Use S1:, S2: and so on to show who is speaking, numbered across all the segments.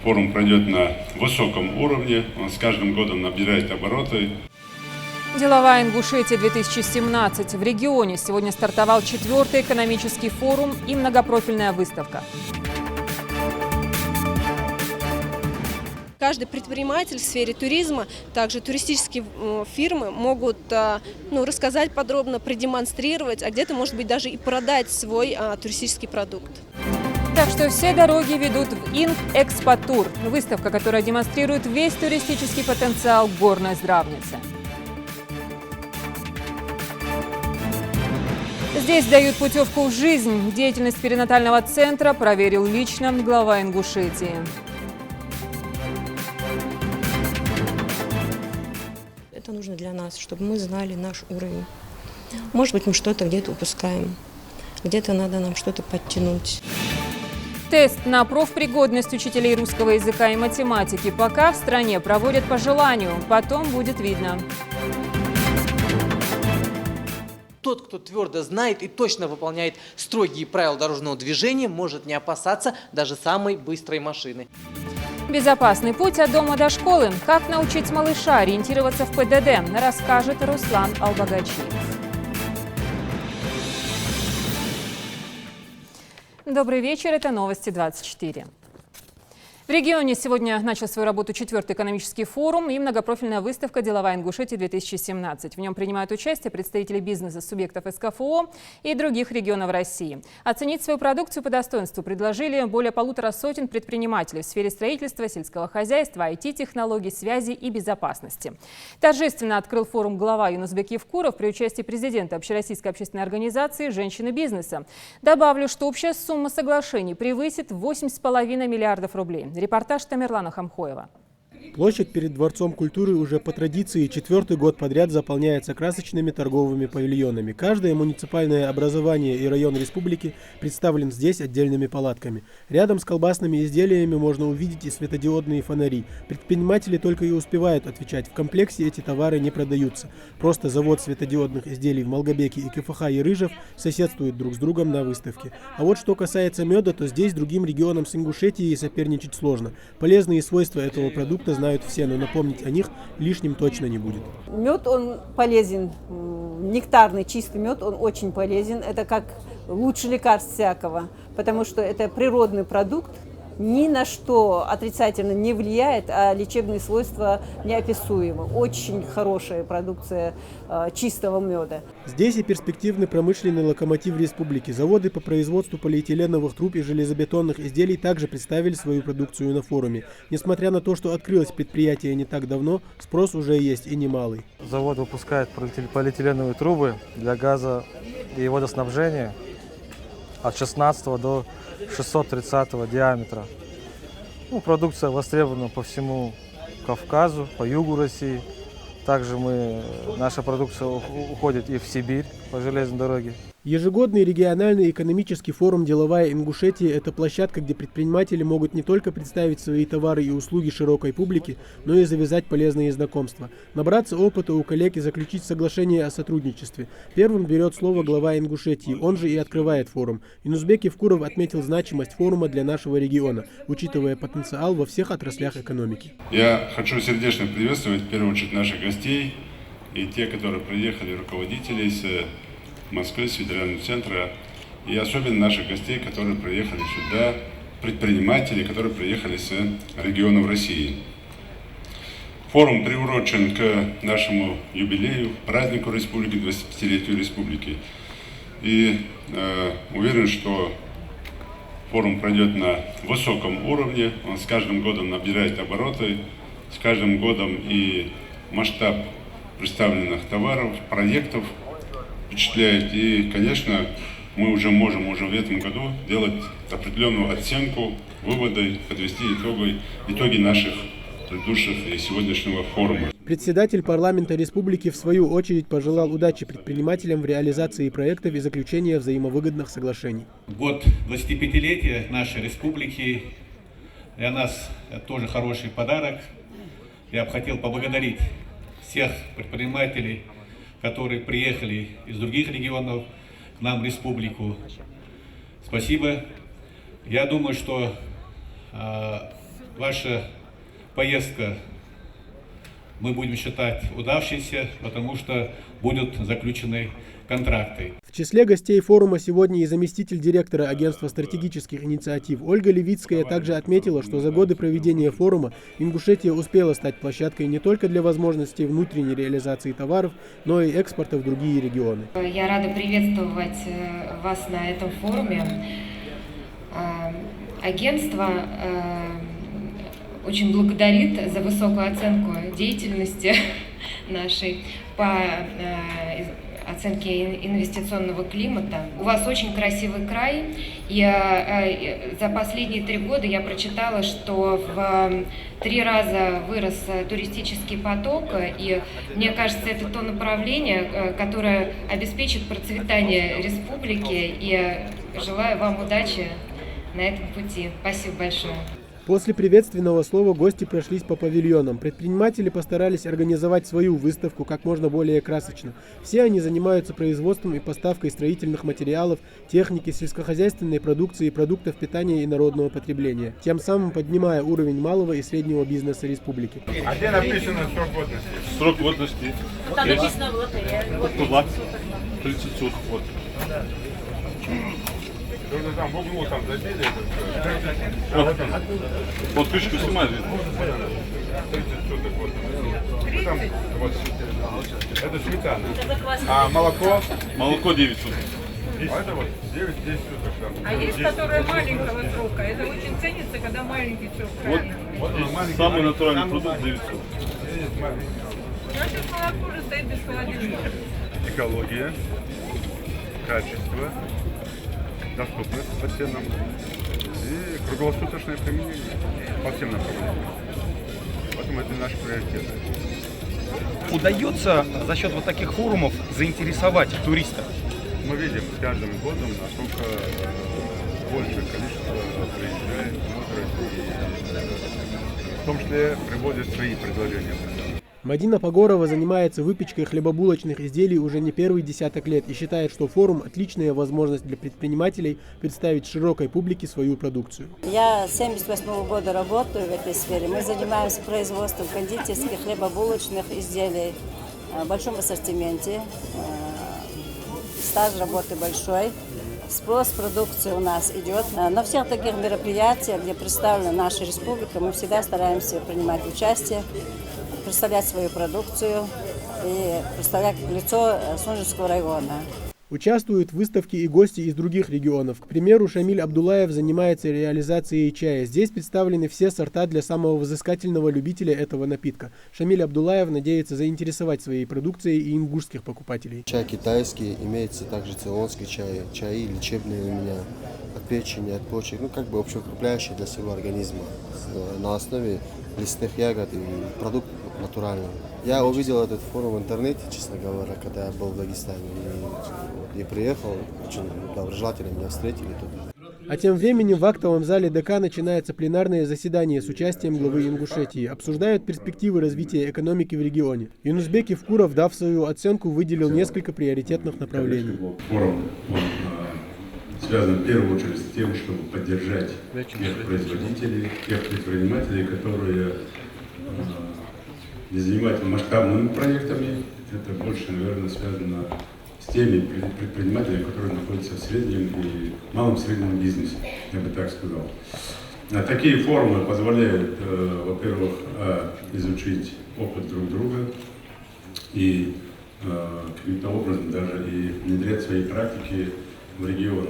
S1: Форум пройдет на высоком уровне, он с каждым годом набирает обороты.
S2: Деловая Ингушетия-2017. В регионе сегодня стартовал 4-й экономический форум и многопрофильная выставка.
S3: Каждый предприниматель в сфере туризма, также туристические фирмы могут рассказать подробно, продемонстрировать, а где-то, может быть, даже и продать свой туристический продукт.
S2: Так что все дороги ведут в Инг-Экспотур. Выставка, которая демонстрирует весь туристический потенциал горной Здравницы. Здесь дают путевку в жизнь. Деятельность перинатального центра проверил лично глава Ингушетии.
S4: Это нужно для нас, чтобы мы знали наш уровень. Может быть, мы что-то где-то упускаем, где-то надо нам что-то подтянуть.
S2: Тест на профпригодность учителей русского языка и математики пока в стране проводят по желанию, потом будет видно.
S5: Тот, кто твердо знает и точно выполняет строгие правила дорожного движения, может не опасаться даже самой быстрой машины.
S2: Безопасный путь от дома до школы. Как научить малыша ориентироваться в ПДД, расскажет Руслан Албагачиев. Добрый вечер, это новости 24. В регионе сегодня начал свою работу 4-й экономический форум и многопрофильная выставка «Деловая Ингушетия-2017». В нем принимают участие представители бизнеса, субъектов СКФО и других регионов России. Оценить свою продукцию по достоинству предложили более 150 сотен предпринимателей в сфере строительства, сельского хозяйства, IT-технологий, связи и безопасности. Торжественно открыл форум глава Юнусбек Евкуров при участии президента Общероссийской общественной организации «Женщины бизнеса». Добавлю, что общая сумма соглашений превысит 8,5 миллиардов рублей. Репортаж Тамерлана Хамхоева.
S6: Площадь перед Дворцом культуры уже по традиции 4-й год подряд заполняется красочными торговыми павильонами. Каждое муниципальное образование и район республики представлен здесь отдельными палатками. Рядом с колбасными изделиями можно увидеть и светодиодные фонари. Предприниматели только и успевают отвечать: в комплекте эти товары не продаются. Просто завод светодиодных изделий в Малгобеке и КФХ Ярыжев соседствуют друг с другом на выставке. А вот что касается меда, то здесь другим регионам с Ингушетией соперничать сложно. Полезные свойства этого продукта знают все, но напомнить о них лишним точно не будет.
S7: Мед, он полезен, нектарный чистый мед, он очень полезен. Это как лучший лекарств всякого, потому что это природный продукт, ни на что отрицательно не влияет, а лечебные свойства неописуемы. Очень хорошая продукция чистого меда.
S6: Здесь и перспективный промышленный локомотив республики. Заводы по производству полиэтиленовых труб и железобетонных изделий также представили свою продукцию на форуме. Несмотря на то, что открылось предприятие не так давно, спрос уже есть и немалый.
S8: Завод выпускает полиэтиленовые трубы для газа и водоснабжения от 16 до 630 диаметра. Продукция востребована по всему Кавказу, по югу России. Также наша продукция уходит и в Сибирь по железной дороге.
S6: Ежегодный региональный экономический форум «Деловая Ингушетия» – это площадка, где предприниматели могут не только представить свои товары и услуги широкой публике, но и завязать полезные знакомства, набраться опыта у коллег и заключить соглашение о сотрудничестве. Первым берет слово глава Ингушетии, он же и открывает форум. Юнусбек Евкуров отметил значимость форума для нашего региона, учитывая потенциал во всех отраслях экономики.
S1: Я хочу сердечно приветствовать в первую очередь наших гостей и те, которые приехали, руководители из Москвы, с федерального центра, и особенно наших гостей, которые приехали сюда, предприниматели, которые приехали с регионов России. Форум приурочен к нашему юбилею, празднику республики, 25-летию республики. И уверен, что форум пройдет на высоком уровне, он с каждым годом набирает обороты, с каждым годом и масштаб представленных товаров, проектов впечатляет. И, конечно, мы уже можем в этом году делать определенную оценку, выводы, подвести итоги наших предыдущих и сегодняшнего форума.
S6: Председатель парламента республики в свою очередь пожелал удачи предпринимателям в реализации проектов и заключения взаимовыгодных соглашений.
S9: Год 25-летия нашей республики для нас это тоже хороший подарок. Я бы хотел поблагодарить всех предпринимателей, которые приехали из других регионов к нам в республику. Спасибо. Я думаю, что ваша поездка мы будем считать удавшейся, потому что будут заключены контракты.
S6: В числе гостей форума сегодня и заместитель директора Агентства стратегических инициатив Ольга Левицкая также отметила, что за годы проведения форума Ингушетия успела стать площадкой не только для возможностей внутренней реализации товаров, но и экспорта в другие регионы.
S10: Я рада приветствовать вас на этом форуме. Агентство очень благодарит за высокую оценку деятельности нашей по оценке инвестиционного климата. У вас очень красивый край. За последние 3 года я прочитала, что в 3 раза вырос туристический поток, и мне кажется, это то направление, которое обеспечит процветание республики, и желаю вам удачи на этом пути. Спасибо большое.
S6: После приветственного слова гости прошлись по павильонам. Предприниматели постарались организовать свою выставку как можно более красочно. Все они занимаются производством и поставкой строительных материалов, техники, сельскохозяйственной продукции, продуктов питания и народного потребления, тем самым поднимая уровень малого и среднего бизнеса республики.
S1: А где написано срок годности?
S11: Срок годности.
S12: Там написано вот.
S11: 30 суток. Вот.
S1: Там в углу там забили.
S11: Вот крышку снимай.
S1: 30 суток вот. Там, вот. Это сметана. А молоко?
S11: Молоко 9 суток.
S1: А это вот 9-10 суток. Там.
S12: А есть, которая маленького срока. Это очень ценится, когда маленький срок.
S11: Вот самый натуральный продукт 9 суток.
S12: Наше молоко уже стоит без холодильника.
S1: Экология, качество, доступность по ценам и круглосуточное применение по всем направлениям. Поэтому это наши приоритеты.
S13: Удается за счет вот таких форумов заинтересовать туристов?
S1: Мы видим с каждым годом, насколько большее количество приезжает, смотрит и в том числе приводит свои предложения.
S6: Мадина Погорова занимается выпечкой хлебобулочных изделий уже не первый десяток лет и считает, что форум – отличная возможность для предпринимателей представить широкой публике свою продукцию.
S14: Я с 1978 года работаю в этой сфере. Мы занимаемся производством кондитерских, хлебобулочных изделий в большом ассортименте. Стаж работы большой. Спрос продукции у нас идет. На всех таких мероприятиях, где представлена наша республика, мы всегда стараемся принимать участие, представлять свою продукцию и представлять лицо Сунжинского района.
S6: Участвуют в выставке и гости из других регионов. К примеру, Шамиль Абдулаев занимается реализацией чая. Здесь представлены все сорта для самого взыскательного любителя этого напитка. Шамиль Абдулаев надеется заинтересовать своей продукцией и ингушских покупателей.
S15: Чай китайский, имеется также цейлонский чай, чаи лечебные у меня, от печени, от почек, как бы общеукрепляющие для всего организма на основе лесных ягод и продукт натуральный. Я увидел этот форум в интернете, честно говоря, когда я был в Дагестане. И приехал, очень доброжелательно меня встретили тут.
S6: А тем временем в актовом зале ДК начинается пленарное заседание с участием главы Ингушетии. Обсуждают перспективы развития экономики в регионе. Юнусбек Евкуров, дав свою оценку, выделил несколько приоритетных направлений.
S1: Форум связан в первую очередь с тем, чтобы поддержать тех производителей, тех предпринимателей, которые не занимаются масштабными проектами. Это больше, наверное, связано с теми предпринимателями, которые находятся в среднем и малом среднем бизнесе, я бы так сказал. Такие форумы позволяют, во-первых, изучить опыт друг друга и каким-то образом даже и внедрять свои практики в регионы,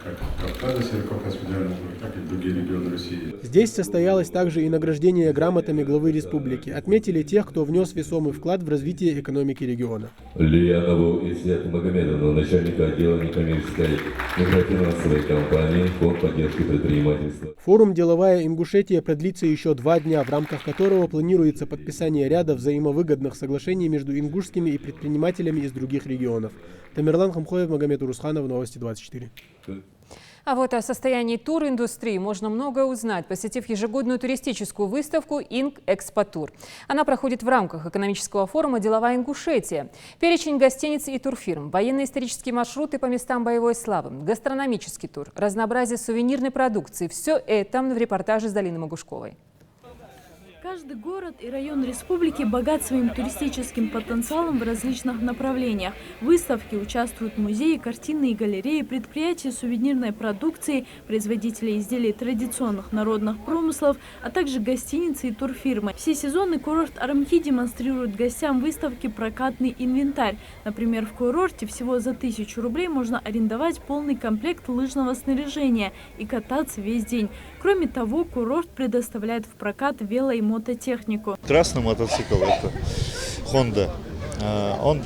S1: как Кавказа, Северо-Кавказский федеральный округ, так и в другие регионы России.
S6: Здесь состоялось также и награждение грамотами главы республики. Отметили тех, кто внес весомый вклад в развитие экономики региона.
S16: Лиянову Исяту Магомедовну, начальника отдела некоммерческой микрофинансовой компании Фонд поддержки предпринимательства.
S6: Форум «Деловая Ингушетия» продлится еще 2 дня, в рамках которого планируется подписание ряда взаимовыгодных соглашений между ингушскими и предпринимателями из других регионов. Тамерлан Хамхоев, Магомед Урусханов, Новости 24.
S2: А вот о состоянии туриндустрии можно многое узнать, посетив ежегодную туристическую выставку «Инг Экспотур». Она проходит в рамках экономического форума «Деловая Ингушетия». Перечень гостиниц и турфирм, военно-исторические маршруты по местам боевой славы, гастрономический тур, разнообразие сувенирной продукции – все это в репортаже с Далиной Могушковой.
S17: Каждый город и район республики богат своим туристическим потенциалом в различных направлениях. В выставке участвуют музеи, картинные галереи, предприятия сувенирной продукции, производители изделий традиционных народных промыслов, а также гостиницы и турфирмы. Всесезонный курорт Арымхи демонстрирует гостям выставки прокатный инвентарь. Например, в курорте всего за 1000 рублей можно арендовать полный комплект лыжного снаряжения и кататься весь день. Кроме того, курорт предоставляет в прокат вело- и мототехнику.
S18: Красный мотоцикл – это Honda. Он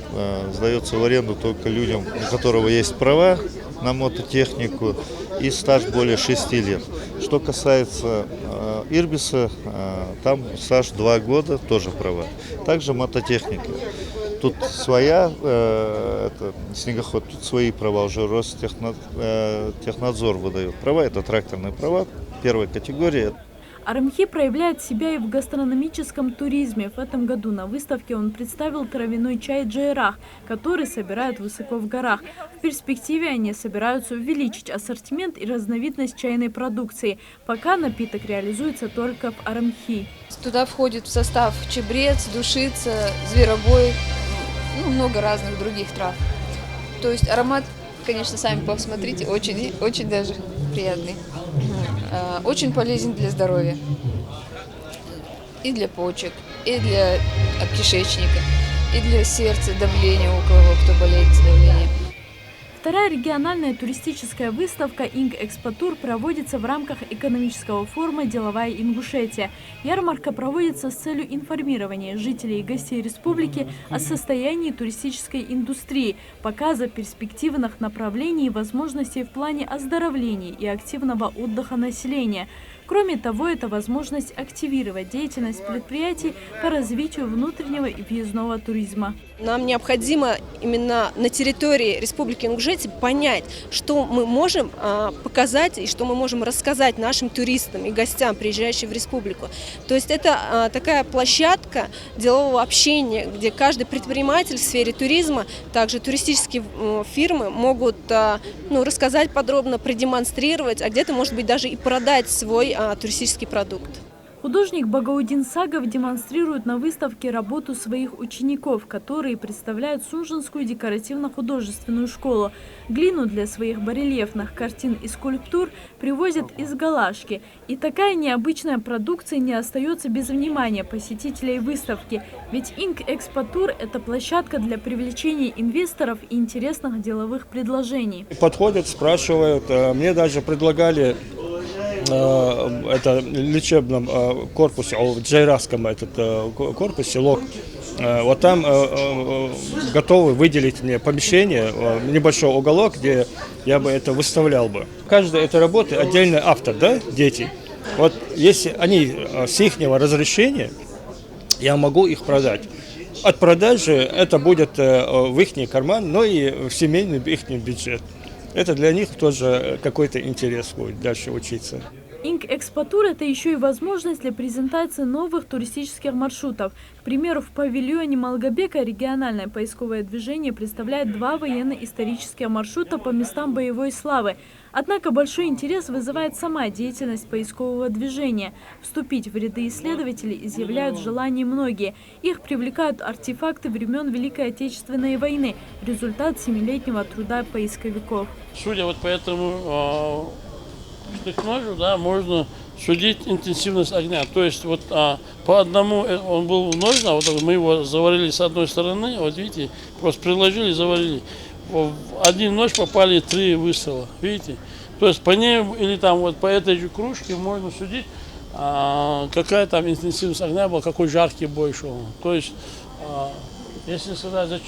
S18: сдается в аренду только людям, у которого есть права на мототехнику и стаж более 6 лет. Что касается Ирбиса, там стаж 2 года, тоже права. Также мототехника. Тут своя, это снегоход, тут свои права, уже Ростехнадзор выдает права, это тракторные права первой категории.
S17: Арымхи проявляет себя и в гастрономическом туризме. В этом году на выставке он представил травяной чай «Джайрах», который собирают высоко в горах. В перспективе они собираются увеличить ассортимент и разновидность чайной продукции. Пока напиток реализуется только в Арымхи.
S19: Туда входит в состав чебрец, душица, зверобой, много разных других трав. То есть аромат, конечно, сами посмотрите, очень даже приятный. Очень полезен для здоровья. И для почек, и для кишечника, и для сердца, давления у кого, кто болеет давлением.
S17: Вторая региональная туристическая выставка «Инг Экспотур» проводится в рамках экономического форума «Деловая Ингушетия». Ярмарка проводится с целью информирования жителей и гостей республики о состоянии туристической индустрии, показа перспективных направлений и возможностей в плане оздоровления и активного отдыха населения. Кроме того, это возможность активировать деятельность предприятий по развитию внутреннего и въездного туризма.
S3: Нам необходимо именно на территории Республики Ингушетия понять, что мы можем показать и что мы можем рассказать нашим туристам и гостям, приезжающим в республику. То есть это такая площадка делового общения, где каждый предприниматель в сфере туризма, также туристические фирмы могут рассказать подробно, продемонстрировать, а где-то, может быть, даже и продать свой туристический продукт.
S17: Художник Багаудин Сагов демонстрирует на выставке работу своих учеников, которые представляют Сунжинскую декоративно-художественную школу. Глину для своих барельефных картин и скульптур привозят из Галашки. И такая необычная продукция не остается без внимания посетителей выставки. Ведь Инг Экспотур – это площадка для привлечения инвесторов и интересных деловых предложений.
S20: Подходят, спрашивают. Мне даже предлагали это в лечебном корпусе, в Джайрахском корпусе, селок. Вот там готовы выделить мне помещение, небольшой уголок, где я бы это выставлял бы. Каждая этой работы отдельный автор, да, дети. Вот если они с ихнего разрешения, я могу их продать. От продажи это будет в их карман, но и в семейный их бюджет. Это для них тоже какой-то интерес будет дальше учиться.
S17: Инг Экспотур – это еще и возможность для презентации новых туристических маршрутов. К примеру, в павильоне Малгобека региональное поисковое движение представляет 2 военно-исторических маршрута по местам боевой славы. Однако большой интерес вызывает сама деятельность поискового движения. Вступить в ряды исследователей изъявляют желание многие. Их привлекают артефакты времен Великой Отечественной войны – результат 7-летнего труда поисковиков.
S21: Судя вот по этому штык-ножу, да, можно судить интенсивность огня. То есть вот по одному он был ножно, вот мы его заварили с одной стороны, вот видите, просто приложили, заварили. В один нож попали 3 выстрела, видите. То есть по ней или там вот по этой же кружке можно судить, какая там интенсивность огня была, какой жаркий бой шел. То есть, если сказать,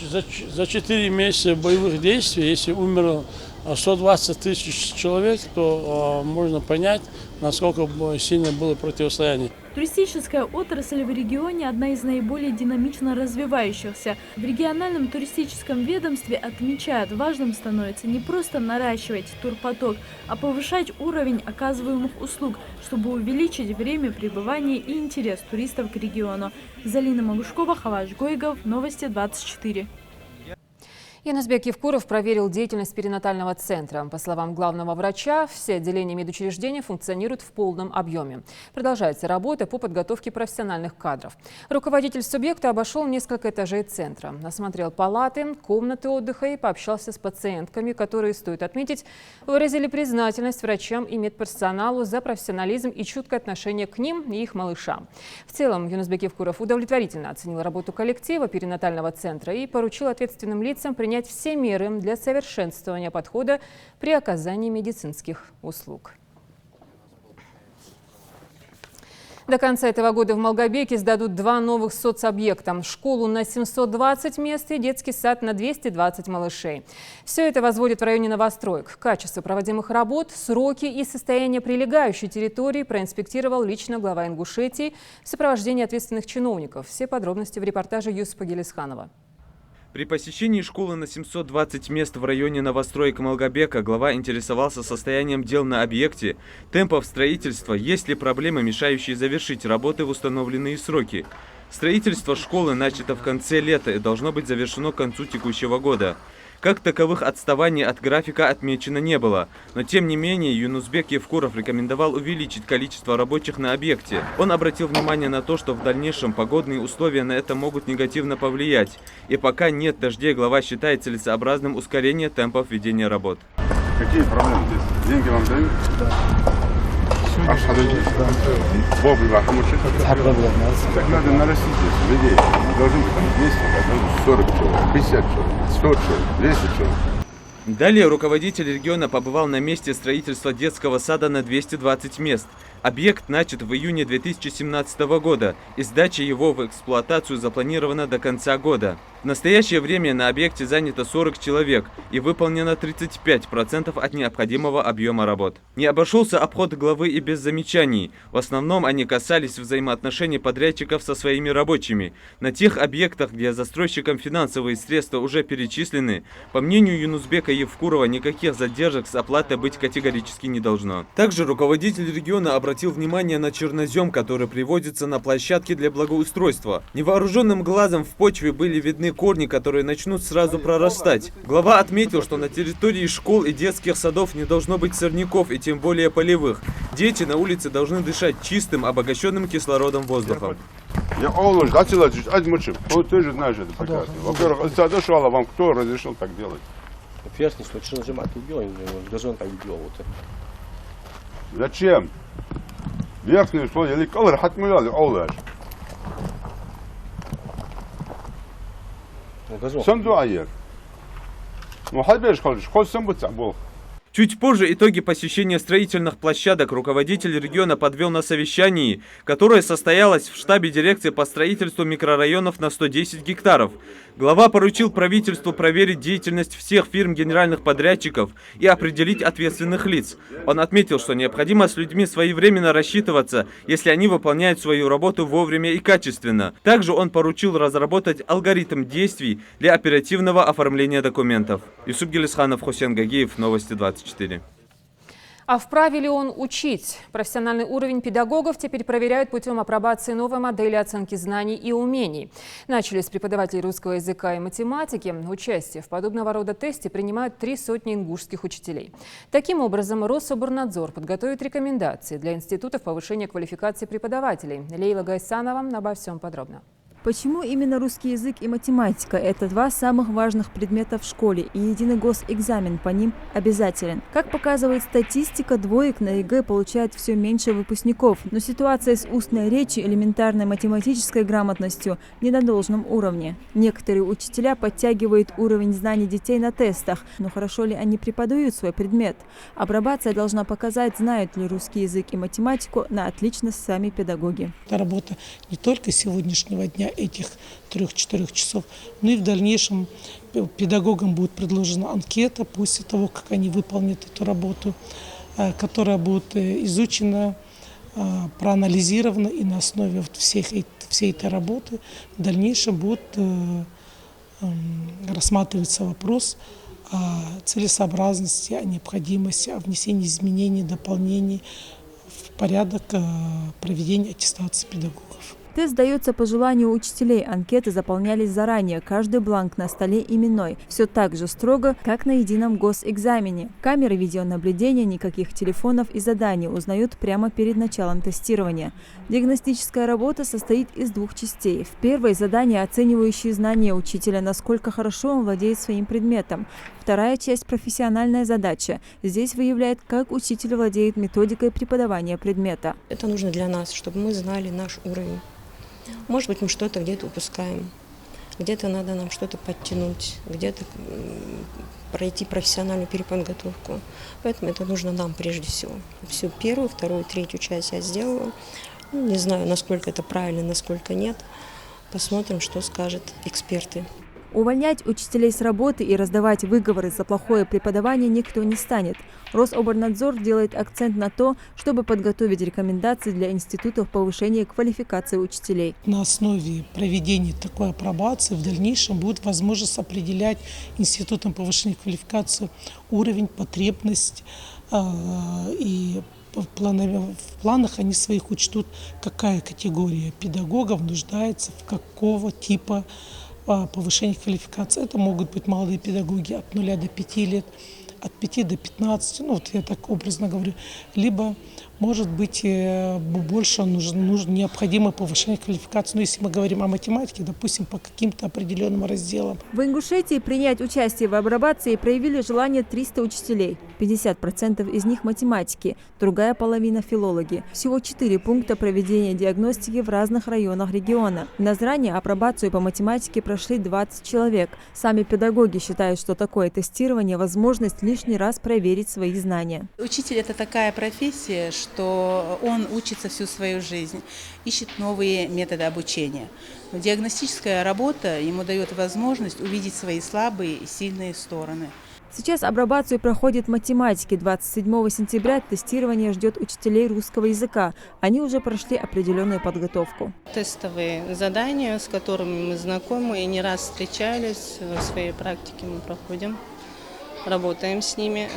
S21: за 4 месяца боевых действий, если умерло 120 тысяч человек, то можно понять, насколько сильно было противостояние.
S17: Туристическая отрасль в регионе одна из наиболее динамично развивающихся. В региональном туристическом ведомстве отмечают, важным становится не просто наращивать турпоток, а повышать уровень оказываемых услуг, чтобы увеличить время пребывания и интерес туристов к региону. Залина Магушкова, Хаваш Гойгов, Новости 24.
S2: Янузбек Евкуров проверил деятельность перинатального центра. По словам главного врача, все отделения медучреждения функционируют в полном объеме. Продолжается работа по подготовке профессиональных кадров. Руководитель субъекта обошел несколько этажей центра, осмотрел палаты, комнаты отдыха и пообщался с пациентками, которые, стоит отметить, выразили признательность врачам и медперсоналу за профессионализм и чуткое отношение к ним и их малышам. В целом, Янузбек Евкуров удовлетворительно оценил работу коллектива перинатального центра и поручил ответственным лицам принять все меры для совершенствования подхода при оказании медицинских услуг. До конца этого года в Малгобеке сдадут 2 новых соцобъекта – школу на 720 мест и детский сад на 220 малышей. Все это возводит в районе новостроек. Качество проводимых работ, сроки и состояние прилегающей территории проинспектировал лично глава Ингушетии в сопровождении ответственных чиновников. Все подробности в репортаже Юсупа Гелисханова.
S4: При посещении школы на 720 мест в районе новостроек Малгобека глава интересовался состоянием дел на объекте, темпов строительства, есть ли проблемы, мешающие завершить работы в установленные сроки. Строительство школы начато в конце лета и должно быть завершено к концу текущего года. Как таковых отставаний от графика отмечено не было, но тем не менее Янузбек Евкуров рекомендовал увеличить количество рабочих на объекте. Он обратил внимание на то, что в дальнейшем погодные условия на это могут негативно повлиять, и пока нет дождей, глава считает целесообразным ускорение темпов ведения работ.
S1: Какие проблемы здесь? Деньги вам дают? Да. Так надо нарастить здесь людей. Должны быть там 200, 40 человек, 50 человек, 100 человек, 200 человек.
S4: Далее руководитель региона побывал на месте строительства детского сада на 220 мест. Объект начат в июне 2017 года, и сдача его в эксплуатацию запланирована до конца года. В настоящее время на объекте занято 40 человек и выполнено 35% от необходимого объема работ. Не обошелся обход главы и без замечаний. В основном они касались взаимоотношений подрядчиков со своими рабочими. На тех объектах, где застройщикам финансовые средства уже перечислены, по мнению Янузбека Евкурова, никаких задержек с оплатой быть категорически не должно. Также руководитель региона обратил внимание на чернозем, который приводится на площадке для благоустройства. Невооруженным глазом в почве были видны корни, которые начнут сразу прорастать. Глава отметил, что на территории школ и детских садов не должно быть сорняков и тем более полевых. Дети на улице должны дышать чистым, обогащенным кислородом воздухом.
S1: Я ты же знаешь это прекрасно. Во-первых, дошла, вам кто разрешил так делать?
S22: Верхний слой чернозема убил, газон так убил.
S1: Зачем? Верхний слой или колор хатмуляли, олдаш. Сандуайер. Ну, хабеш ходишь, хоть сам бы был.
S4: Чуть позже итоги посещения строительных площадок руководитель региона подвел на совещании, которое состоялось в штабе дирекции по строительству микрорайонов на 110 гектаров. Глава поручил правительству проверить деятельность всех фирм генеральных подрядчиков и определить ответственных лиц. Он отметил, что необходимо с людьми своевременно рассчитываться, если они выполняют свою работу вовремя и качественно. Также он поручил разработать алгоритм действий для оперативного оформления документов. Юсуп Гелисханов, Хусен Гагиев, Новости 24.
S2: А вправе ли он учить? Профессиональный уровень педагогов теперь проверяют путем апробации новой модели оценки знаний и умений. Начали с преподавателей русского языка и математики. Участие в подобного рода тесте принимают 300 ингушских учителей. Таким образом, Рособорнадзор подготовит рекомендации для институтов повышения квалификации преподавателей. Лейла Гайсанова обо всем подробно.
S23: Почему именно русский язык и математика – это 2 самых важных предмета в школе, и единый госэкзамен по ним обязателен? Как показывает статистика, двоек на ЕГЭ получают все меньше выпускников. Но ситуация с устной речью, элементарной математической грамотностью не на должном уровне. Некоторые учителя подтягивают уровень знаний детей на тестах, но хорошо ли они преподают свой предмет? Апробация должна показать, знают ли русский язык и математику на отлично сами педагоги.
S24: Это работа не только сегодняшнего дня,
S5: этих 3-4 часов. Ну и в дальнейшем педагогам будет предложена анкета после того, как они выполнят эту работу, которая будет изучена, проанализирована, и на основе всей этой работы в дальнейшем будет рассматриваться вопрос о целесообразности, о необходимости, о внесении изменений, дополнений в порядок проведения аттестации педагогов.
S23: Тест дается по желанию учителей. Анкеты заполнялись заранее. Каждый бланк на столе именной. Все так же строго, как на едином госэкзамене. Камеры видеонаблюдения, никаких телефонов и заданий узнают прямо перед началом тестирования. Диагностическая работа состоит из 2 частей. В первой задание, оценивающие знания учителя, насколько хорошо он владеет своим предметом. Вторая часть – профессиональная задача. Здесь выявляет, как учитель владеет методикой преподавания предмета.
S7: Это нужно для нас, чтобы мы знали наш уровень. Может быть, мы что-то где-то упускаем, где-то надо нам что-то подтянуть, где-то пройти профессиональную переподготовку. Поэтому это нужно нам прежде всего. Всю первую, вторую, третью часть я сделала. Не знаю, насколько это правильно, насколько нет. Посмотрим, что скажут эксперты.
S23: Увольнять учителей с работы и раздавать выговоры за плохое преподавание никто не станет. Рособорнадзор делает акцент на то, чтобы подготовить рекомендации для институтов повышения квалификации учителей.
S5: На основе проведения такой апробации в дальнейшем будет возможность определять институтам повышения квалификации уровень, потребность, и в планах они своих учтут, какая категория педагогов нуждается в какого типа повышения квалификации. Это могут быть молодые педагоги от 0 до 5 лет, от 5 до 15, ну вот я так образно говорю, либо, может быть, больше необходимо повышение квалификации. Но если мы говорим о математике, допустим, по каким-то определенным разделам.
S23: В Ингушетии принять участие в апробации проявили желание 300 учителей. 50% из них математики, другая половина филологи. Всего 4 пункта проведения диагностики в разных районах региона. В Назране апробацию по математике прошли 20 человек. Сами педагоги считают, что такое тестирование – возможность лишний раз проверить свои знания.
S8: Учитель – это такая профессия, что он учится всю свою жизнь, ищет новые методы обучения. Но диагностическая работа ему дает возможность увидеть свои слабые и сильные стороны.
S23: Сейчас апробацию проходит математики. 27 сентября тестирование ждет учителей русского языка. Они уже прошли определенную подготовку.
S24: Тестовые задания, с которыми мы знакомы и не раз встречались, в своей практике мы проходим, работаем с ними,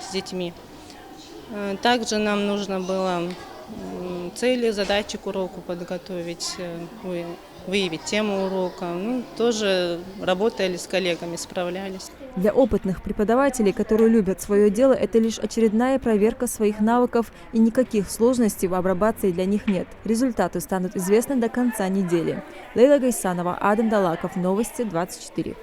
S24: с детьми. Также нам нужно было цели, задачи к уроку подготовить, выявить тему урока. Тоже работали с коллегами, справлялись.
S23: Для опытных преподавателей, которые любят свое дело, это лишь очередная проверка своих навыков, и никаких сложностей в апробации для них нет. Результаты станут известны до конца недели. Лейла Гайсанова, Адам Далаков, Новости 24.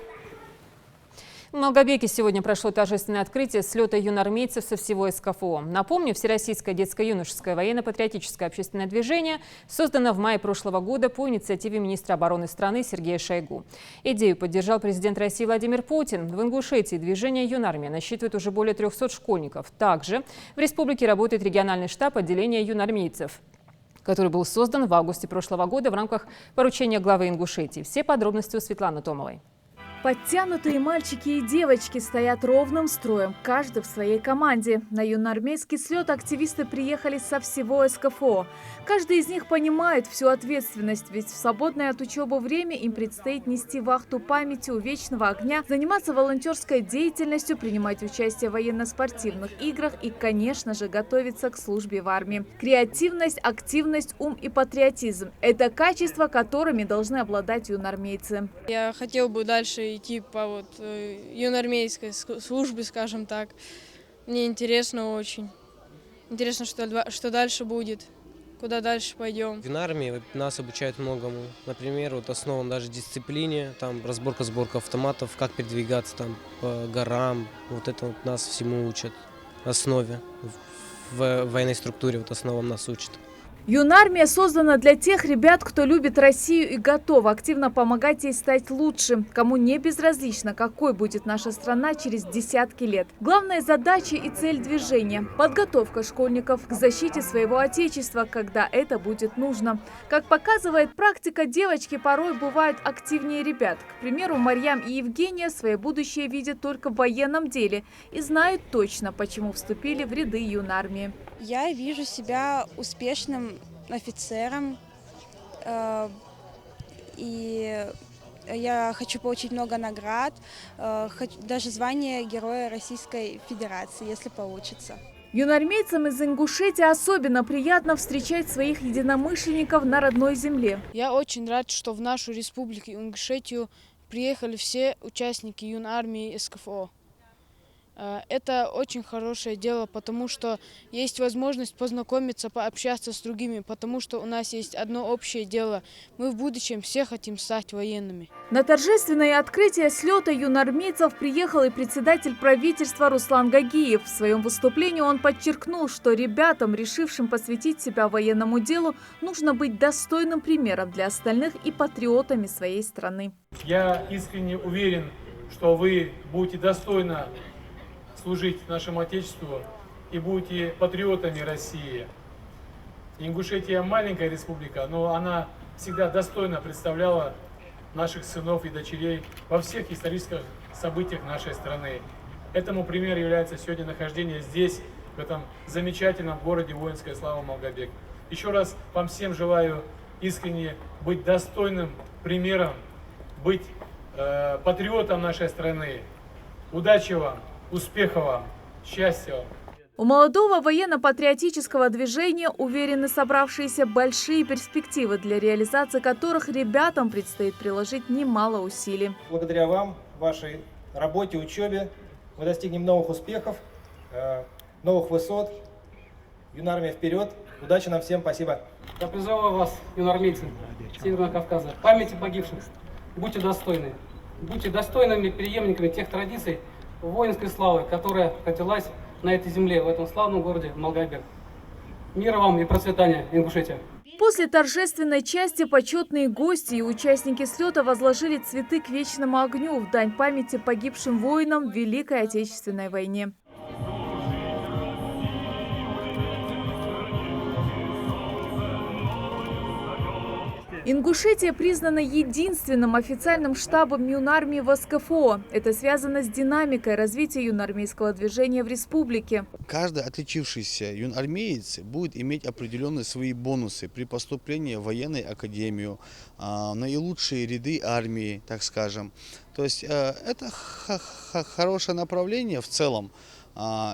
S2: В Малгобеке сегодня прошло торжественное открытие слета юноармейцев со всего СКФО. Напомню, Всероссийское детско-юношеское военно-патриотическое общественное движение создано в мае прошлого года по инициативе министра обороны страны Сергея Шойгу. Идею поддержал президент России Владимир Путин. В Ингушетии движение «Юнармия» насчитывает уже более 300 школьников. Также в республике работает региональный штаб отделения юноармейцев, который был создан в августе прошлого года в рамках поручения главы Ингушетии. Все подробности у Светланы Томовой.
S17: Подтянутые мальчики и девочки стоят ровным строем, каждый в своей команде. На юноармейский слет активисты приехали со всего СКФО. Каждый из них понимает всю ответственность, ведь в свободное от учебы время им предстоит нести вахту памяти у вечного огня, заниматься волонтерской деятельностью, принимать участие в военно-спортивных играх и, конечно же, готовиться к службе в армии. Креативность, активность, ум и патриотизм – это качества, которыми должны обладать юноармейцы.
S25: Я хотел бы дальше идти по юноармейской службе, скажем так. Мне интересно очень. Интересно, что дальше будет, куда дальше пойдем.
S26: В юнармии нас обучают многому. Например, основам даже дисциплине, там разборка-сборка автоматов, как передвигаться там по горам. Это нас всему учат. Основе. В военной структуре основам нас учат.
S17: Юнармия создана для тех ребят, кто любит Россию и готов активно помогать ей стать лучше, кому не безразлично, какой будет наша страна через десятки лет. Главная задача и цель движения – подготовка школьников к защите своего отечества, когда это будет нужно. Как показывает практика, девочки порой бывают активнее ребят. К примеру, Марьям и Евгения свое будущее видят только в военном деле и знают точно, почему вступили в ряды юнармии.
S9: Я вижу себя успешным офицером, и я хочу получить много наград, даже звание Героя Российской Федерации, если получится.
S17: Юнармейцам из Ингушетии особенно приятно встречать своих единомышленников на родной земле.
S25: Я очень рад, что в нашу республику Ингушетию приехали все участники юнармии СКФО. Это очень хорошее дело, потому что есть возможность познакомиться, пообщаться с другими, потому что у нас есть одно общее дело. Мы в будущем все хотим стать военными.
S17: На торжественное открытие слета юнармейцев приехал и председатель правительства Руслан Гагиев. В своем выступлении он подчеркнул, что ребятам, решившим посвятить себя военному делу, нужно быть достойным примером для остальных и патриотами своей страны.
S10: Я искренне уверен, что вы будете достойно служить нашему Отечеству и будете патриотами России. Ингушетия маленькая республика, но она всегда достойно представляла наших сынов и дочерей во всех исторических событиях нашей страны. Этому примером является сегодня нахождение здесь, в этом замечательном городе воинской славы Малгобек. Еще раз вам всем желаю искренне быть достойным примером, быть патриотом нашей страны. Удачи вам! Успехов вам, счастья вам!
S17: У молодого военно-патриотического движения уверены собравшиеся большие перспективы, для реализации которых ребятам предстоит приложить немало усилий.
S11: Благодаря вам, вашей работе, учебе мы достигнем новых успехов, новых высот. Юнармия вперед! Удачи нам всем! Спасибо!
S12: Я призываю вас, юнармейцы Северного Кавказа, памяти погибших, будьте достойны. Будьте достойными преемниками тех традиций воинской славы, которая родилась на этой земле, в этом славном городе Малгобек. Мира вам и процветания, Ингушетия!
S17: После торжественной части почетные гости и участники слета возложили цветы к вечному огню в дань памяти погибшим воинам в Великой Отечественной войне. Ингушетия признана единственным официальным штабом юнармии в СКФО. Это связано с динамикой развития юнармейского движения в республике.
S13: Каждый отличившийся юнармеец будет иметь определенные свои бонусы при поступлении в военную академию, наилучшие ряды армии, так скажем. То есть это хорошее направление в целом.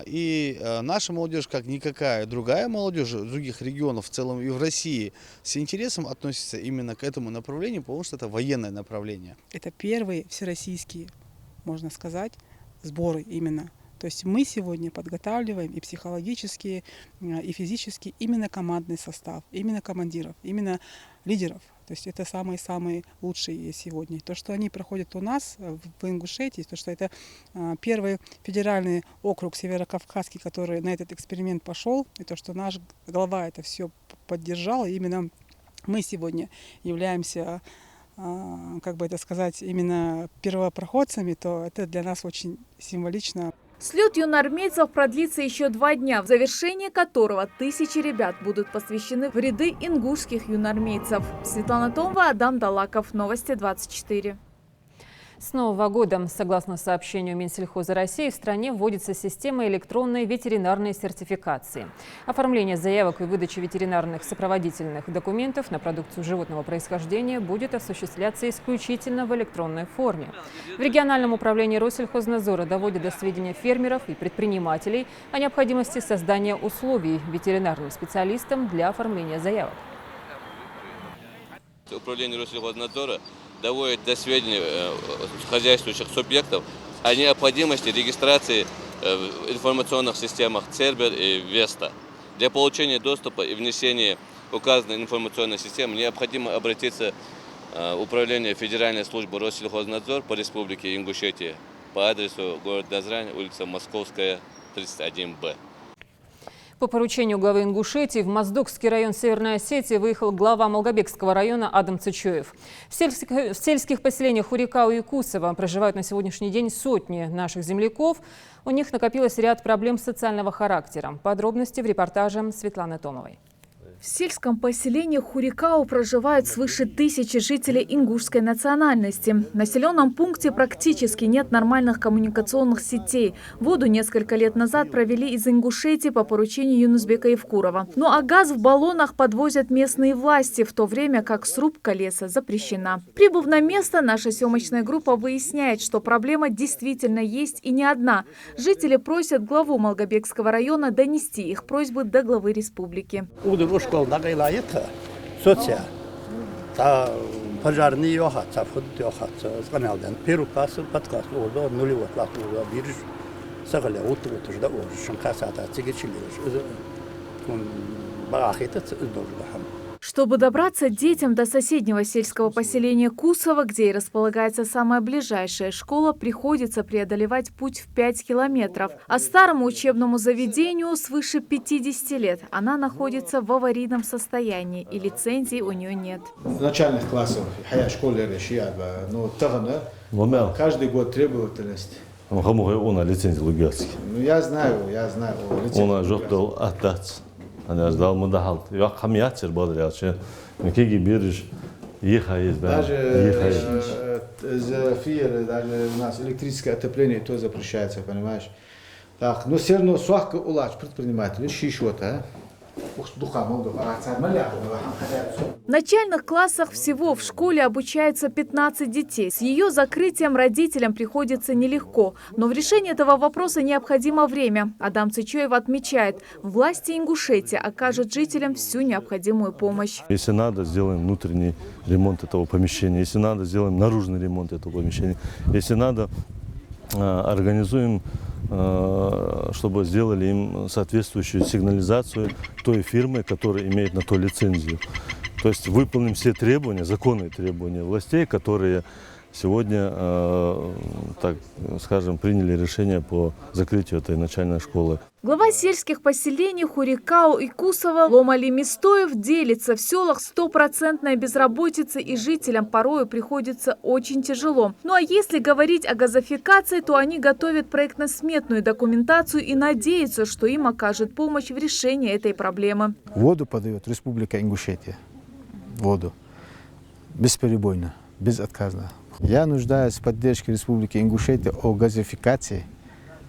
S13: И наша молодежь, как никакая другая молодежь других регионов, в целом и в России, с интересом относится именно к этому направлению, потому что это военное направление.
S14: Это первые всероссийские, можно сказать, сборы именно. То есть мы сегодня подготавливаем и психологически, и физически именно командный состав, именно командиров, именно лидеров. То есть это самые-самые лучшие сегодня. То, что они проходят у нас в Ингушетии, то, что это первый федеральный округ Северокавказский, который на этот эксперимент пошел, и то, что наш глава это все поддержал, именно мы сегодня являемся, как бы это сказать, именно первопроходцами, то это для нас очень символично.
S17: Слет юнармейцев продлится еще 2 дня, в завершении которого 1000 ребят будут посвящены в ряды ингушских юнармейцев. Светлана Томова, Адам Далаков, Новости 24.
S2: С Нового года, согласно сообщению Минсельхоза России, в стране вводится система электронной ветеринарной сертификации. Оформление заявок и выдача ветеринарных сопроводительных документов на продукцию животного происхождения будет осуществляться исключительно в электронной форме. В региональном управлении Россельхознадзора доводят до сведения фермеров и предпринимателей о необходимости создания условий ветеринарным специалистам для оформления заявок.
S27: Управление Россельхознадзора доводит до сведения хозяйствующих субъектов о необходимости регистрации в информационных системах Цербер и Веста. Для получения доступа и внесения указанной информационной системы необходимо обратиться в Управление Федеральной службы Россельхознадзор по Республике Ингушетия по адресу город Назрань, улица Московская, 31Б.
S2: По поручению главы Ингушетии в Моздокский район Северной Осетии выехал глава Малгобекского района Адам Цычоев. В сельских поселениях Хурикау и Кусово проживают на сегодняшний день сотни наших земляков. У них накопилось ряд проблем социального характера. Подробности в репортаже Светланы Томовой.
S23: В сельском поселении Хурикау проживают свыше 1000 жителей ингушской национальности. В населенном пункте практически нет нормальных коммуникационных сетей. Воду несколько лет назад провели из Ингушетии по поручению Юнусбека Евкурова. Ну а газ в баллонах подвозят местные власти, в то время как срубка леса запрещена. Прибыв на место, наша съемочная группа выясняет, что проблема действительно есть и не одна. Жители просят главу Малгобекского района донести их просьбы до главы республики.
S3: Пожарные ехать, фуд ехать, с каналден. Первый класс подкаст, уже нулевой класс, уже бирж, сагали, уже да, уже шанкасата, цигачили, он барахитец, должен.
S23: Чтобы добраться детям до соседнего сельского поселения Кусово, где и располагается самая ближайшая школа, приходится преодолевать путь в 5 километров. А старому учебному заведению свыше 50 лет. Она находится в аварийном состоянии, и лицензии у нее нет.
S6: В начальных классах каждый год требовательность. Я знаю.
S15: أنا أجدال مدحلت يا خميات سر بدر يا شيء نكيجي بيرج يخايز
S6: даже зефир, даже у нас электрическое отопление тоже запрещается, понимаешь? Так, но все равно свахка улач предприниматель шишота.
S23: В начальных классах всего в школе обучается 15 детей. С ее закрытием родителям приходится нелегко. Но в решении этого вопроса необходимо время. Адам Цычоев отмечает, власти Ингушетии окажут жителям всю необходимую помощь.
S15: Если надо, сделаем внутренний ремонт этого помещения. Если надо, сделаем наружный ремонт этого помещения. Если надо, организуем, чтобы сделали им соответствующую сигнализацию той фирмы, которая имеет на то лицензию. То есть выполним все требования, законные требования властей, которые сегодня, так скажем, приняли решение по закрытию этой начальной школы.
S23: Глава сельских поселений Хурикау и Кусово Ломали Мистоев делится: в селах 100% безработица, и жителям порою приходится очень тяжело. Ну а если говорить о газификации, то они готовят проектно-сметную документацию и надеются, что им окажет помощь в решении этой проблемы.
S6: Воду подает Республика Ингушетия. Воду. Бесперебойно, безотказно. Я нуждаюсь в поддержке Республики Ингушетия о газификации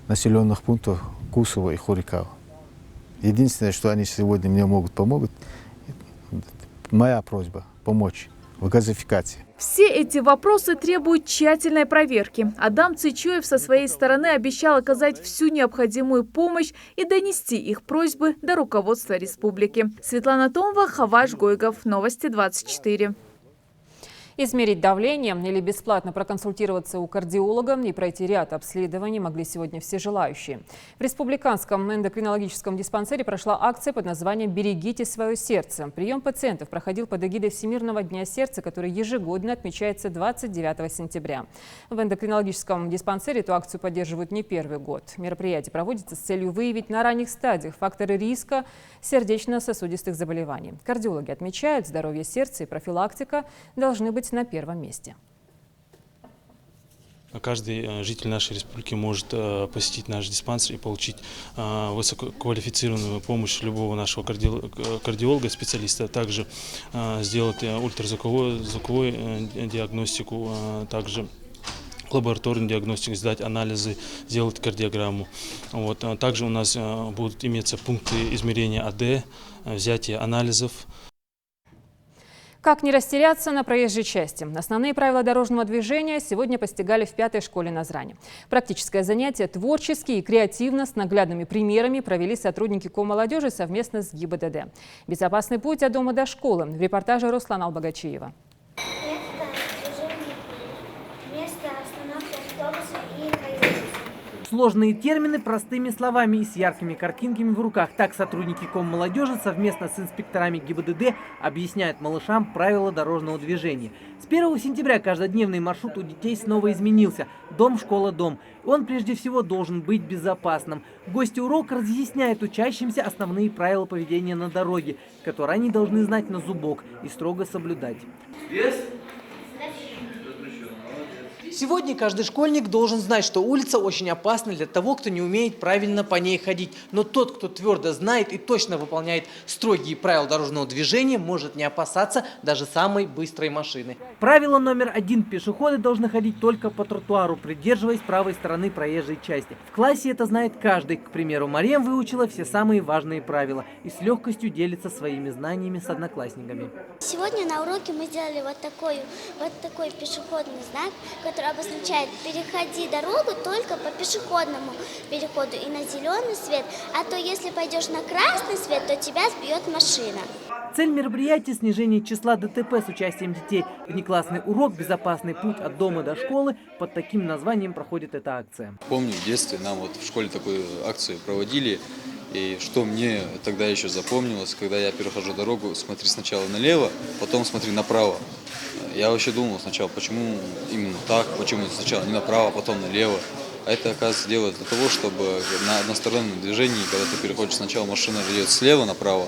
S6: населенных пунктов Кусово и Хурикау. Единственное, что они сегодня мне могут помочь, моя просьба помочь в газификации.
S23: Все эти вопросы требуют тщательной проверки. Адам Цычоев со своей стороны обещал оказать всю необходимую помощь и донести их просьбы до руководства республики. Светлана Томова, Хаваш Гойгов. Новости 24.
S2: Измерить давление или бесплатно проконсультироваться у кардиолога и пройти ряд обследований могли сегодня все желающие. В Республиканском эндокринологическом диспансере прошла акция под названием «Берегите свое сердце». Прием пациентов проходил под эгидой Всемирного дня сердца, который ежегодно отмечается 29 сентября. В эндокринологическом диспансере эту акцию поддерживают не первый год. Мероприятие проводится с целью выявить на ранних стадиях факторы риска сердечно-сосудистых заболеваний. Кардиологи отмечают, здоровье сердца и профилактика должны быть на первом месте.
S16: Каждый житель нашей республики может посетить наш диспансер и получить высококвалифицированную помощь любого нашего кардиолога, специалиста. Также сделать ультразвуковую диагностику, также лабораторную диагностику, сдать анализы, сделать кардиограмму. Вот. Также у нас будут иметься пункты измерения АД, взятия анализов.
S2: Как не растеряться на проезжей части? Основные правила дорожного движения сегодня постигали в 5-й школе Назрани. Практическое занятие творчески и креативно с наглядными примерами провели сотрудники Коммолодежи совместно с ГИБДД. Безопасный путь от дома до школы. В репортаже Руслана Албагачиева.
S1: Сложные термины простыми словами и с яркими картинками в руках. Так сотрудники Коммолодежи совместно с инспекторами ГИБДД объясняют малышам правила дорожного движения. С 1 сентября каждодневный маршрут у детей снова изменился. Дом, школа, дом. Он прежде всего должен быть безопасным. Гости урока разъясняют учащимся основные правила поведения на дороге, которые они должны знать на зубок и строго соблюдать. Сегодня каждый школьник должен знать, что улица очень опасна для того, кто не умеет правильно по ней ходить. Но тот, кто твердо знает и точно выполняет строгие правила дорожного движения, может не опасаться даже самой быстрой машины. Правило номер 1. Пешеходы должны ходить только по тротуару, придерживаясь правой стороны проезжей части. В классе это знает каждый. К примеру, Марьям выучила все самые важные правила и с легкостью делится своими знаниями с одноклассниками.
S4: Сегодня на уроке мы сделали вот такой пешеходный знак, который обозначает: переходи дорогу только по пешеходному переходу и на зеленый свет, а то если пойдешь на красный свет, то тебя сбьет машина.
S1: Цель мероприятия – снижение числа ДТП с участием детей. Внеклассный урок «Безопасный путь от дома до школы» под таким названием проходит эта акция.
S18: Помню, в детстве нам вот в школе такую акцию проводили. И что мне тогда еще запомнилось, когда я перехожу дорогу, смотри сначала налево, потом смотри направо. Я вообще думал сначала, почему именно так, почему сначала не направо, потом налево. А это, оказывается, делается для того, чтобы на одностороннем движении, когда ты переходишь сначала, машина идет слева направо.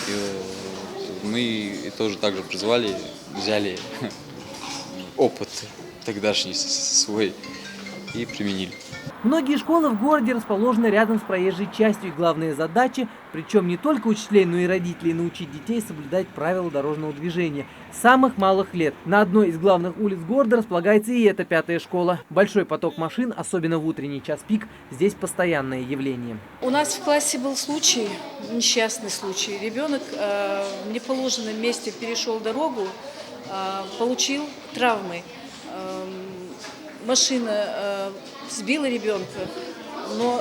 S18: И мы тоже так же призвали, взяли опыт тогдашний свой и применили.
S1: Многие школы в городе расположены рядом с проезжей частью, и главная задача, причем не только учителей, но и родителей, научить детей соблюдать правила дорожного движения с самых малых лет. На одной из главных улиц города располагается и эта 5-я школа. Большой поток машин, особенно в утренний час пик, здесь постоянное явление.
S19: У нас в классе был случай, несчастный случай. Ребенок в неположенном месте перешел дорогу, получил травмы. Машина сбила ребенка, но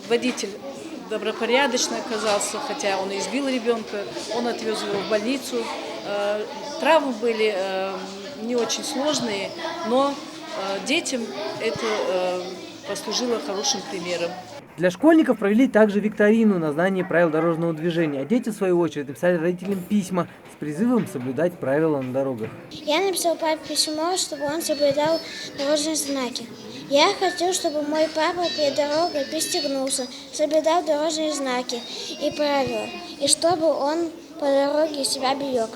S19: водитель добропорядочно оказался, хотя он и сбил ребенка, он отвез его в больницу. Травмы были не очень сложные, но детям это послужило хорошим примером.
S1: Для школьников провели также викторину на знание правил дорожного движения, а дети, в свою очередь, написали родителям письма с призывом соблюдать правила на дорогах.
S4: Я написал папе письмо, чтобы он соблюдал дорожные знаки. Я хочу, чтобы мой папа перед дорогой пристегнулся, соблюдал дорожные знаки и правила, и чтобы он по дороге себя берег.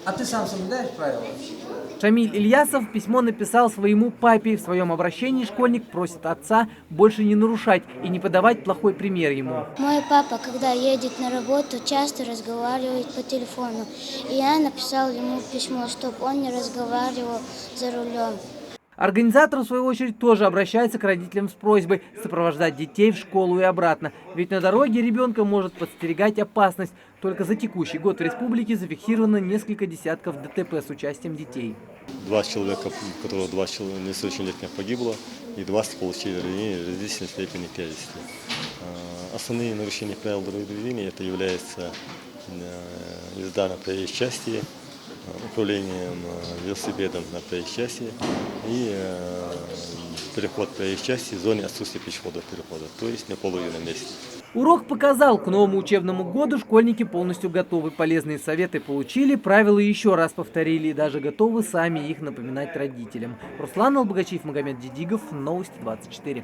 S1: А ты сам соблюдаешь правила? Шамиль Ильясов письмо написал своему папе. В своем обращении школьник просит отца больше не нарушать и не подавать плохой пример ему.
S4: Мой папа, когда едет на работу, часто разговаривает по телефону. И я написал ему письмо, чтобы он не разговаривал за рулем.
S1: Организатор, в свою очередь, тоже обращается к родителям с просьбой сопровождать детей в школу и обратно. Ведь на дороге ребенка может подстерегать опасность. Только за текущий год в республике зафиксировано несколько десятков ДТП с участием детей.
S15: 20 человек, у которых 20 несовершеннолетних погибло, и 20 получили ранения различной степени тяжести. Основные нарушения правил дорожного движения это является езда на проезжей части, управлением велосипедом на проезжей части и переход проезжей части в зоне отсутствия пешеходов перехода, то есть на половинном месте.
S1: Урок показал, к новому учебному году школьники полностью готовы. Полезные советы получили, правила еще раз повторили и даже готовы сами их напоминать родителям. Руслан Албогачиев, Магомед Дидигов, Новости 24.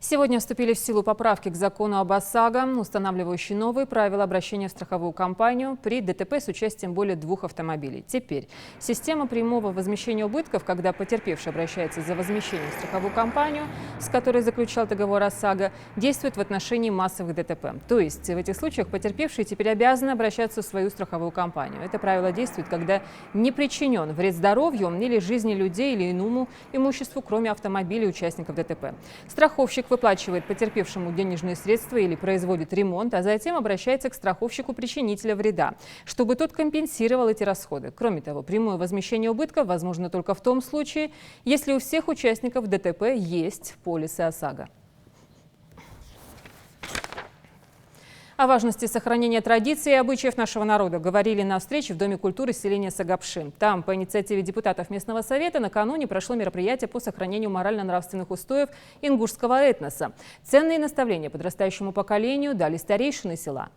S2: Сегодня вступили в силу поправки к закону об ОСАГО, устанавливающие новые правила обращения в страховую компанию при ДТП с участием более 2 автомобилей. Теперь система прямого возмещения убытков, когда потерпевший обращается за возмещением в страховую компанию, с которой заключал договор ОСАГО, действует в отношении массовых ДТП. То есть в этих случаях потерпевшие теперь обязаны обращаться в свою страховую компанию. Это правило действует, когда не причинен вред здоровью или жизни людей или иному имуществу, кроме автомобилей участников ДТП. Страховщик выплачивает потерпевшему денежные средства или производит ремонт, а затем обращается к страховщику причинителя вреда, чтобы тот компенсировал эти расходы. Кроме того, прямое возмещение убытков возможно только в том случае, если у всех участников ДТП есть полисы ОСАГО. О важности сохранения традиций и обычаев нашего народа говорили на встрече в Доме культуры селения Сагапши. Там по инициативе депутатов местного совета накануне прошло мероприятие по сохранению морально-нравственных устоев ингушского этноса. Ценные наставления подрастающему поколению дали старейшины села.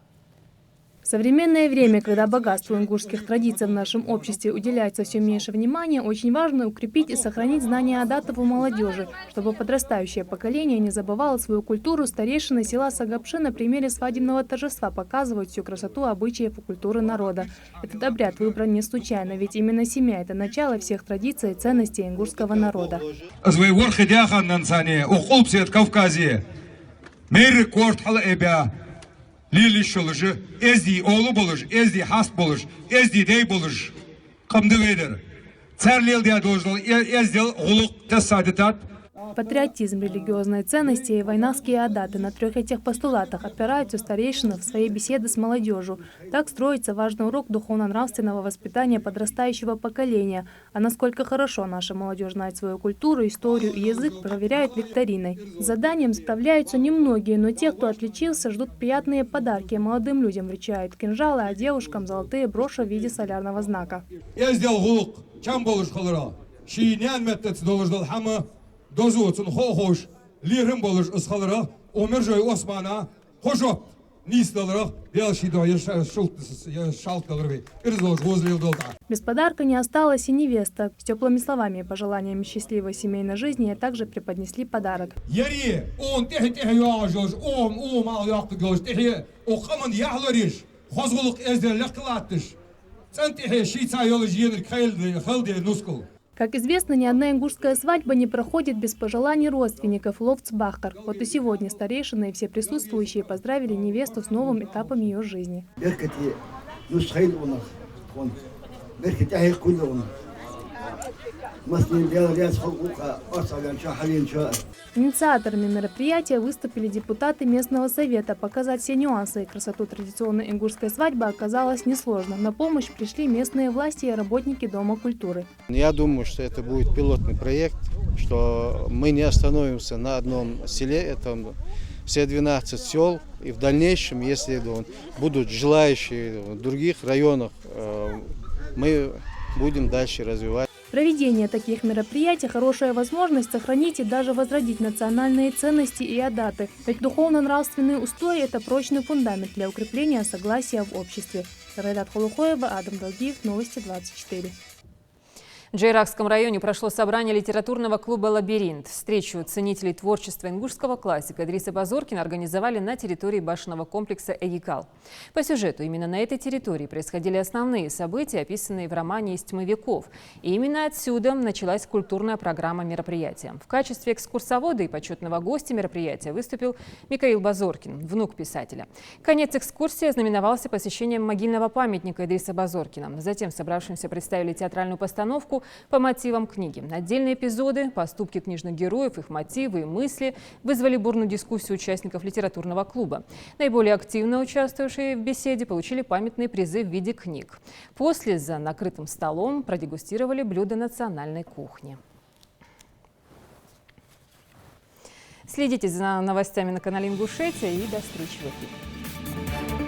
S17: В современное время, когда богатству ингушских традиций в нашем обществе уделяется все меньше внимания, очень важно укрепить и сохранить знания адатов у молодежи, чтобы подрастающее поколение не забывало свою культуру. Старейшины села Сагапши на примере свадебного торжества показывают всю красоту обычаев и культуры народа. Этот обряд выбран не случайно, ведь именно семья – это начало всех традиций и ценностей ингушского народа.
S5: Liliş olur, ezdi oğlu bulur, ezdi hast bulur, ezdi dey bulur. Kımdı verir. Церлил диа должен ездил улук тасадитат.
S17: Патриотизм, религиозные ценности и войнавские адаты. На трех этих постулатах опираются старейшины в своей беседе с молодежью. Так строится важный урок духовно-нравственного воспитания подрастающего поколения. А насколько хорошо наша молодежь знает свою культуру, историю и язык, проверяют викториной. С заданием справляются немногие, но те, кто отличился, ждут приятные подарки. Молодым людям вручают кинжалы, а девушкам золотые броши в виде солярного знака.
S5: Дозуцун хохош, лирим болуш ысхалыра, омержой османа, хошо, нисталыра, велшидо, шалткалырвей, ирзолш возле долта.
S17: Без подарка не осталась и невеста. С теплыми словами и пожеланиями счастливой семейной жизни также преподнесли подарок.
S5: Яри, он техи яжош, ал яктыгош, техи, окаман яхлариш, хозгулук эздер лахтылаттыш. Цен техи шица йолыш енер хэлди нускул.
S17: Как известно, ни одна ингушская свадьба не проходит без пожеланий родственников ловцбахтар. Вот и сегодня старейшины и все присутствующие поздравили невесту с новым этапом ее жизни. Инициаторами мероприятия выступили депутаты местного совета. Показать все нюансы и красоту традиционной ингушской свадьбы оказалось несложно. На помощь пришли местные власти и работники Дома культуры.
S6: Я думаю, что это будет пилотный проект, что мы не остановимся на одном селе, это все 12 сел, и в дальнейшем, если будут желающие в других районах, мы будем дальше развивать.
S17: Проведение таких мероприятий – хорошая возможность сохранить и даже возродить национальные ценности и адаты. Ведь духовно-нравственные устои – это прочный фундамент для укрепления согласия в обществе. Райдат Холухоева, Адам Долгиев, Новости 24.
S2: В Джейракском районе прошло собрание литературного клуба «Лабиринт». Встречу ценителей творчества ингушского классика Идриса Базоркина организовали на территории башенного комплекса «Эгикал». По сюжету, именно на этой территории происходили основные события, описанные в романе «Из тьмы веков». И именно отсюда началась культурная программа мероприятия. В качестве экскурсовода и почетного гостя мероприятия выступил Микаил Базоркин, внук писателя. Конец экскурсии ознаменовался посещением могильного памятника Идриса Базоркина. Затем собравшимся представили театральную постановку по мотивам книги. Отдельные эпизоды, поступки книжных героев, их мотивы и мысли вызвали бурную дискуссию участников литературного клуба. Наиболее активно участвовавшие в беседе получили памятные призы в виде книг. После за накрытым столом продегустировали блюда национальной кухни. Следите за новостями на канале Ингушетия и до встречи в эфире.